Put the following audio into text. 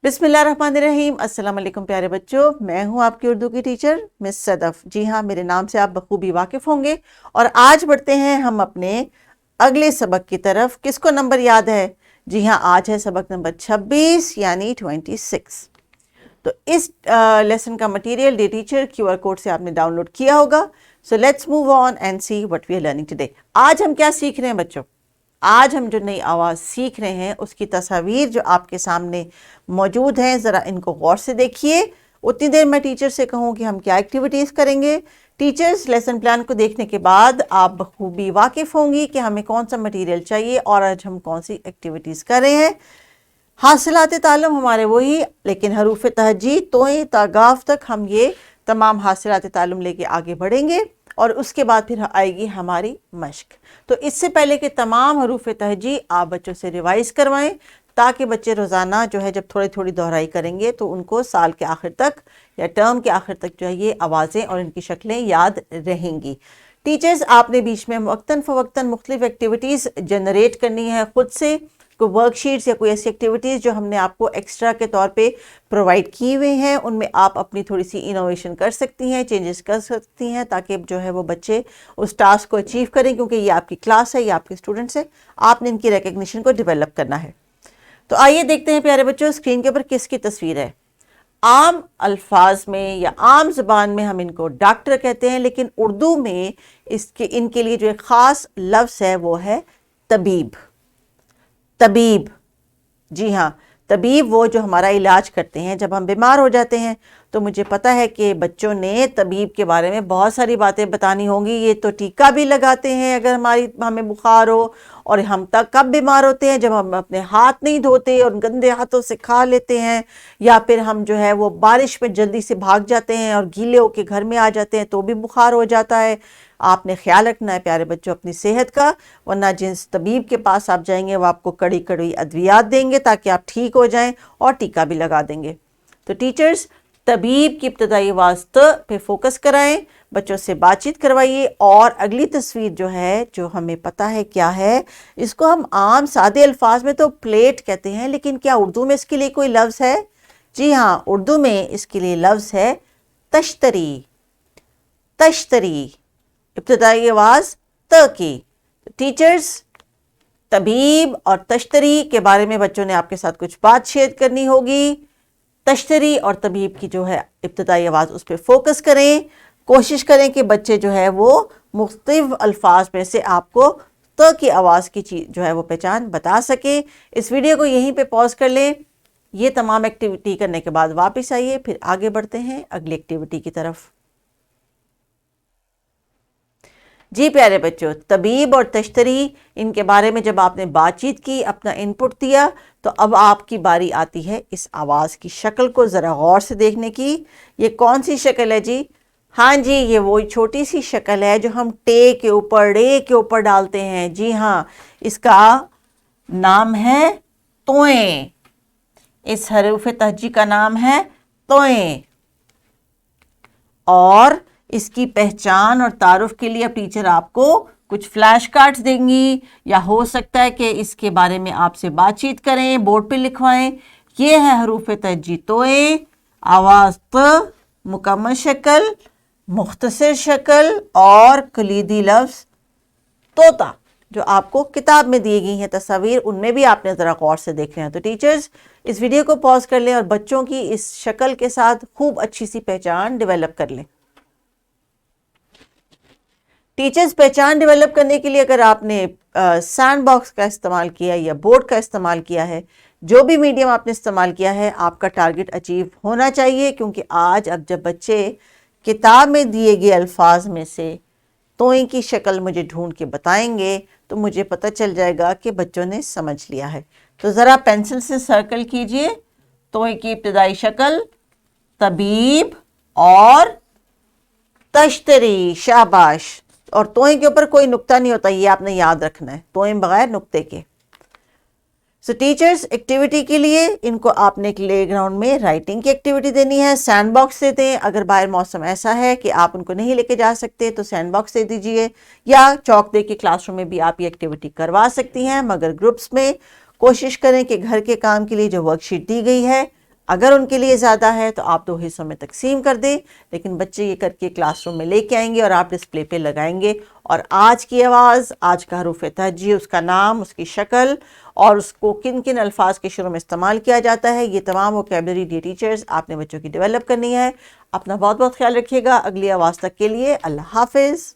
बिस्मिल्लाहिर्रहमानिर्रहीम। अस्सलाम वालेकुम प्यारे बच्चों, मैं हूं आपकी उर्दू की टीचर मिस सदफ। जी हाँ, मेरे नाम से आप बखूबी वाकिफ़ होंगे। और आज बढ़ते हैं हम अपने अगले सबक की तरफ। किसको नंबर याद है? जी हाँ, आज है सबक नंबर 26 यानी 26। तो इस लेसन का मटेरियल डे टीचर QR कोड से आपने डाउनलोड किया होगा। So let's move on and see what we are learning today. आज हम क्या सीख रहे हैं बच्चों? आज हम जो नई आवाज़ सीख रहे हैं उसकी तस्वीर जो आपके सामने मौजूद हैं, ज़रा इनको गौर से देखिए। उतनी देर मैं टीचर से कहूँ कि हम क्या एक्टिविटीज़ करेंगे। टीचर्स लेसन प्लान को देखने के बाद आप बखूबी वाकिफ़ होंगी कि हमें कौन सा मटेरियल चाहिए और आज हम कौन सी एक्टिविटीज़ कर रहे हैं। हासिलात तालुम हमारे वही, लेकिन हरूफ तहजी तोएं तागाफ तक हम ये तमाम हासिलात तालुम लेके आगे बढ़ेंगे और उसके बाद फिर आएगी हमारी मश्क। तो इससे पहले कि तमाम हरूफ तहजी आप बच्चों से रिवाइज करवाएं, ताकि बच्चे रोज़ाना जो है जब थोड़ी थोड़ी दोहराई करेंगे तो उनको साल के आखिर तक या टर्म के आखिर तक जो है ये आवाज़ें और इनकी शक्लें याद रहेंगी। टीचर्स, आपने बीच में वक्तन फ़वक्तन मुख्तलिफ एक्टिविटीज़ जनरेट करनी है खुद से। कोई वर्कशीट्स या कोई ऐसी एक्टिविटीज़ जो हमने आपको एक्स्ट्रा के तौर पे प्रोवाइड किए हुए हैं, उनमें आप अपनी थोड़ी सी इनोवेशन कर सकती हैं, चेंजेस कर सकती हैं, ताकि जो है वो बच्चे उस टास्क को अचीव करें। क्योंकि ये आपकी क्लास है, ये आपके स्टूडेंट्स हैं, आपने इनकी रिकग्निशन को डेवलप करना है। तो आइए देखते हैं प्यारे बच्चों, स्क्रीन के ऊपर किसकी तस्वीर है। आम अल्फाज में या आम ज़बान में हम इनको डॉक्टर कहते हैं, लेकिन उर्दू में इनके लिए जो एक ख़ास लफ्ज़ है वो है तबीब। तबीब, जी हाँ, तबीब वो जो हमारा इलाज करते हैं जब हम बीमार हो जाते हैं। तो मुझे पता है कि बच्चों ने तबीब के बारे में बहुत सारी बातें बतानी होंगी। ये तो टीका भी लगाते हैं अगर हमें बुखार हो, और हम तक कब बीमार होते हैं जब हम अपने हाथ नहीं धोते और गंदे हाथों से खा लेते हैं, या फिर हम जो है वो बारिश में जल्दी से भाग जाते हैं और गीले होके घर में आ जाते हैं तो भी बुखार हो जाता है। आपने ख्याल रखना है प्यारे बच्चों अपनी सेहत का, वरना जिस तबीब के पास आप जाएंगे वो आपको कड़ी कड़ी अद्वियात देंगे ताकि आप ठीक हो जाएं, और टीका भी लगा देंगे। तो टीचर्स, तबीब की इब्तदाई आवाज़ त पे फोकस कराएं, बच्चों से बातचीत करवाइए। और अगली तस्वीर जो है, जो हमें पता है क्या है, इसको हम आम सादे अल्फाज में तो प्लेट कहते हैं, लेकिन क्या उर्दू में इसके लिए कोई लफ्ज़ है? जी हाँ, उर्दू में इसके लिए लफ्ज़ है तश्तरी। तश्तरी, इब्तदाई आवाज़ त की। टीचर्स, तबीब और तश्तरी के बारे में बच्चों ने आपके साथ कुछ बात शेयर करनी होगी। तश्तरी और तबीब की जो है इब्तदाई आवाज़, उस पर फोकस करें। कोशिश करें कि बच्चे जो है वो मुख्तलिफ अल्फाज में से आपको त की आवाज़ की चीज़ जो है वो पहचान बता सके। इस वीडियो को यहीं पे पॉज कर लें। ये तमाम एक्टिविटी करने के बाद वापस आइए, फिर आगे बढ़ते हैं अगली एक्टिविटी की तरफ। जी प्यारे बच्चों, तबीब और तश्तरी, इनके बारे में जब आपने बातचीत की, अपना इनपुट दिया, तो अब आपकी बारी आती है इस आवाज़ की शक्ल को ज़रा गौर से देखने की। ये कौन सी शक्ल है जी? हाँ जी, ये वही छोटी सी शक्ल है जो हम टे के ऊपर रे के ऊपर डालते हैं। जी हाँ, इसका नाम है तोएं। इस हरूफ तहजी का नाम है तोएं। और इसकी पहचान और तारुफ के लिए अब टीचर आपको कुछ फ्लैश कार्ड्स देंगी, या हो सकता है कि इसके बारे में आपसे बातचीत करें, बोर्ड पे लिखवाएं। ये है हरूफ तहजी तोएं, आवाज़ त, मुकम्मल शक्ल, मुख्तसर शक्ल और कलीदी लफ्ज़ तोता, जो आपको किताब में दी गई हैं तस्वीर, उनमें भी आपने ज़रा गौर से देखना है। तो टीचर्स, इस वीडियो को पॉज कर लें और बच्चों की इस शक्ल के साथ खूब अच्छी सी पहचान डेवलप कर लें। टीचर्स, पहचान डेवलप करने के लिए अगर आपने सैंड बॉक्स का इस्तेमाल किया या बोर्ड का इस्तेमाल किया है, जो भी मीडियम आपने इस्तेमाल किया है, आपका टारगेट अचीव होना चाहिए। क्योंकि आज अब जब बच्चे किताब में दिए गए अल्फाज में से तोएं की शक्ल मुझे ढूंढ के बताएंगे, तो मुझे पता चल जाएगा कि बच्चों ने समझ लिया है। तो ज़रा पेंसिल से सर्कल कीजिए तोएं की इब्तदाई शक्ल, तबीब और तश्तरी। शाबाश। और तोएं के ऊपर कोई नुक्ता नहीं होता, ये आपने याद रखना है, तोएं बगैर नुक्ते के। सो टीचर्स, एक्टिविटी के लिए इनको आपने प्ले ग्राउंड में राइटिंग की एक्टिविटी देनी है। सैंड बॉक्स दे दें। अगर बाहर मौसम ऐसा है कि आप उनको नहीं लेके जा सकते तो सैंड बॉक्स दे दीजिए, या चौक दे के क्लासरूम में भी आप ये एक्टिविटी करवा सकती हैं, मगर ग्रुप्स में। कोशिश करें कि घर के काम के लिए जो वर्कशीट दी गई है اگر ان کے لیے زیادہ ہے تو آپ 2 حصوں میں تقسیم کر دیں، لیکن بچے یہ کر کے کلاس روم میں لے کے آئیں گے اور آپ ڈسپلے پہ لگائیں گے، اور آج کی آواز، آج کا حروف تہجی، اس کا نام، اس کی شکل اور اس کو کن کن الفاظ کے شروع میں استعمال کیا جاتا ہے، یہ تمام ووکیبلری ڈے ٹیچرز آپ نے بچوں کی ڈیولپ کرنی ہے۔ اپنا بہت بہت خیال رکھیے گا۔ اگلی آواز تک کے لیے اللہ حافظ۔